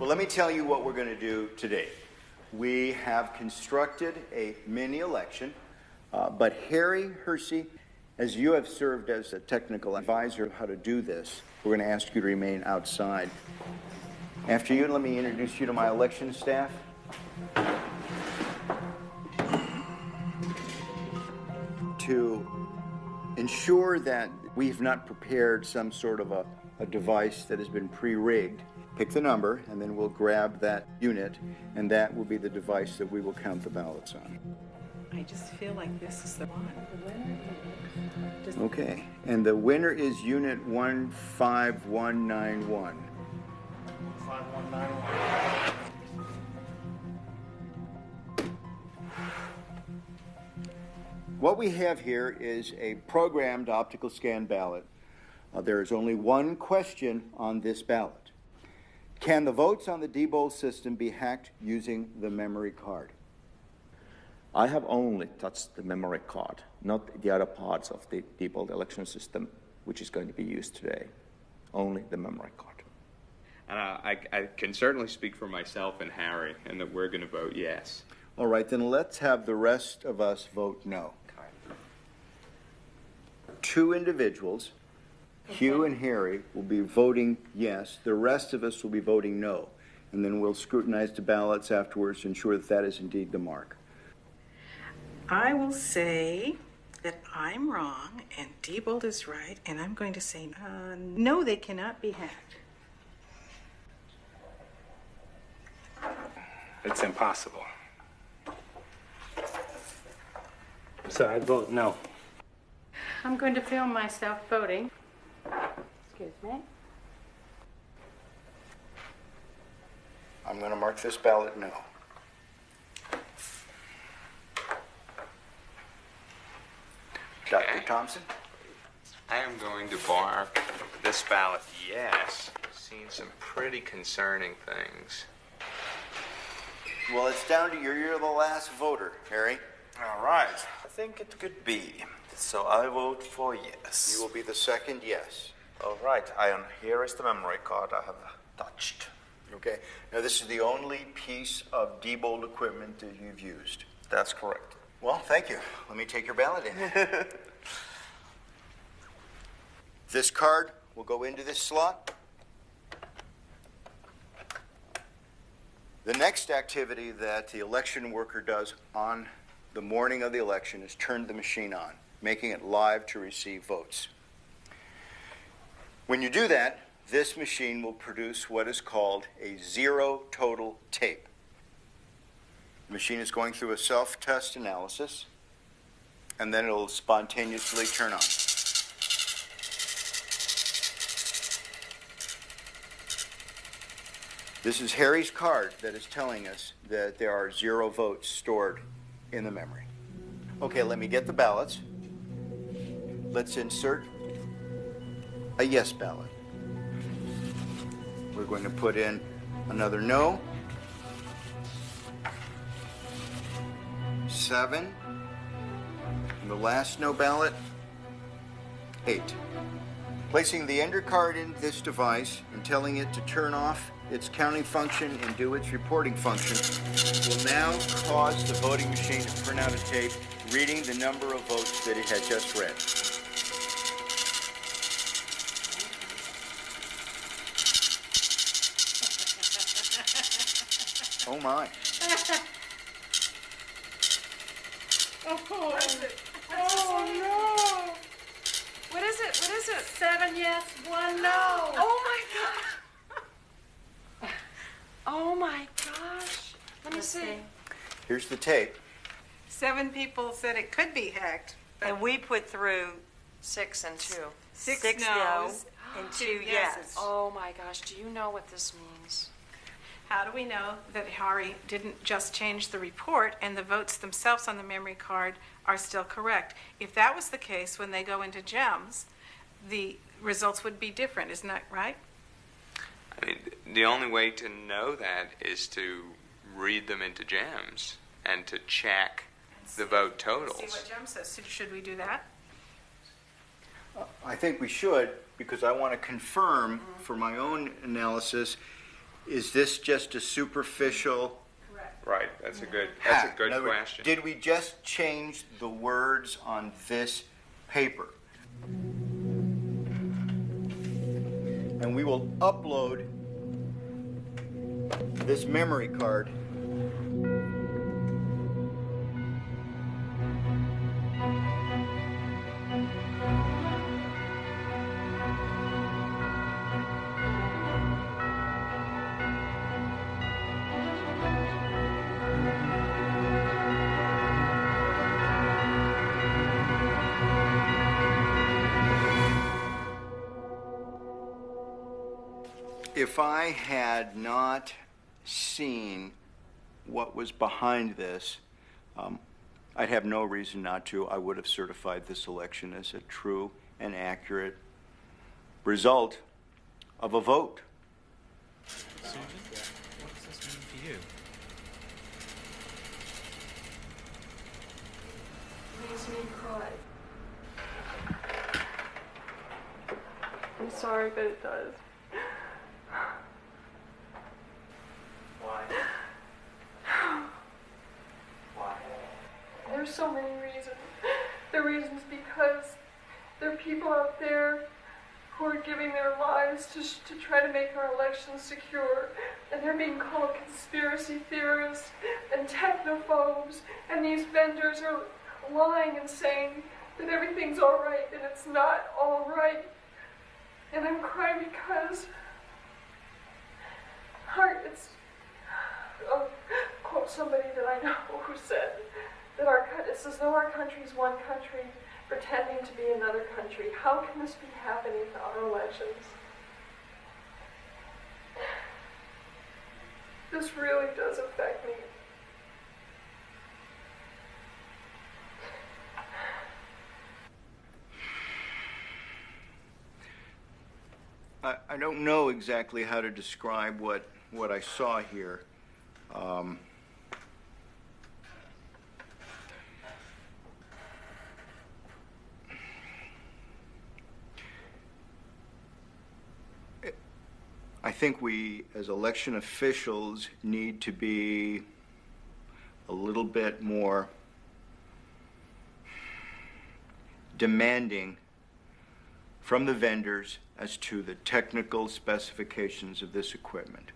Well, let me tell you what we're going to do today. We have constructed a mini election, but Harry Hersey, as you have served as a technical advisor of how to do this, we're going to ask you to remain outside. After you, let me introduce you to my election staff. To ensure that we've not prepared some sort of a device that has been pre-rigged, pick the number, and then we'll grab that unit, and that will be the device that we will count the ballots on. I just feel like this is the one. Okay, and the winner is unit 15191. 5191. What we have here is a programmed optical scan ballot. There is only one question on this ballot. Can the votes on the Diebold system be hacked using the memory card? I have only touched the memory card, not the other parts of the Diebold election system, which is going to be used today. Only the memory card. And I can certainly speak for myself and Harry, and that we're going to vote yes. All right, then let's have the rest of us vote no. Two individuals, Hugh and Harry, will be voting yes. The rest of us will be voting no. And then we'll scrutinize the ballots afterwards to ensure that that is indeed the mark. I will say that I'm wrong and Diebold is right, and I'm going to say no, they cannot be hacked. It's impossible. So I vote no. I'm going to film myself voting. Excuse me. I'm going to mark this ballot no. Dr. Thompson? I am going to mark this ballot yes. I've seen some pretty concerning things. Well, it's down to you. You're the last voter, Harry. All right. I think it could be. So I vote for yes. You will be the second yes. All right. Here is the memory card I have touched. Okay. Now, this is the only piece of Diebold equipment that you've used. That's correct. Well, thank you. Let me take your ballot in. This card will go into this slot. The next activity that the election worker does on the morning of the election is turn the machine on, making it live to receive votes. When you do that, this machine will produce what is called a zero total tape. The machine is going through a self-test analysis, and then it'll spontaneously turn on. This is Harry's card that is telling us that there are 0 votes stored in the memory. Okay, let me get the ballots. Let's insert a yes ballot. We're going to put in another no. 7. And the last no ballot, 8. Placing the ender card in this device and telling it to turn off its counting function and do its reporting function will now cause the voting machine to print out a tape reading the number of votes that it had just read. Oh my. Oh, no. What is it? What is it? 7 yes, 1 no. Oh my God. Oh my gosh. Let me see. Here's the tape. 7 people said it could be hacked. And we put through 6 and 2. 6 no no's and 2 2 yeses. yes. Oh my gosh, do you know what this means? How do we know that Harry didn't just change the report and the votes themselves on the memory card are still correct? If that was the case, when they go into GEMS, the results would be different, isn't that right? I mean, the only way to know that is to read them into GEMS and to check the vote totals. See what GEMS says. Should we do that? I think we should, because I want to confirm for my own analysis Is this just a superficial? Right, that's a good hack? In other words, question. Did we just change the words on this paper? And we will upload this memory card if I had not seen what was behind this, I'd have no reason not to. I would have certified this election as a true and accurate result of a vote. Susan, what does this mean for you? Makes me cry. I'm sorry, but it does. Why? Why? There's so many reasons. The reason's because there are people out there who are giving their lives to try to make our elections secure, and they're being called conspiracy theorists and technophobes, and these vendors are lying and saying that everything's all right, and it's not all right. And I'm crying because I'll quote somebody that I know who said that it's as though our country's one country pretending to be another country. How can this be happening to our elections? This really does affect me. I don't know exactly how to describe what I saw here. I think we, as election officials, need to be a little bit more demanding from the vendors as to the technical specifications of this equipment.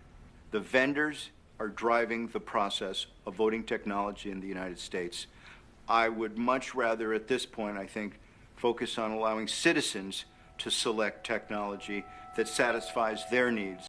The vendors are driving the process of voting technology in the United States. I would much rather, at this point, I think, focus on allowing citizens to select technology that satisfies their needs.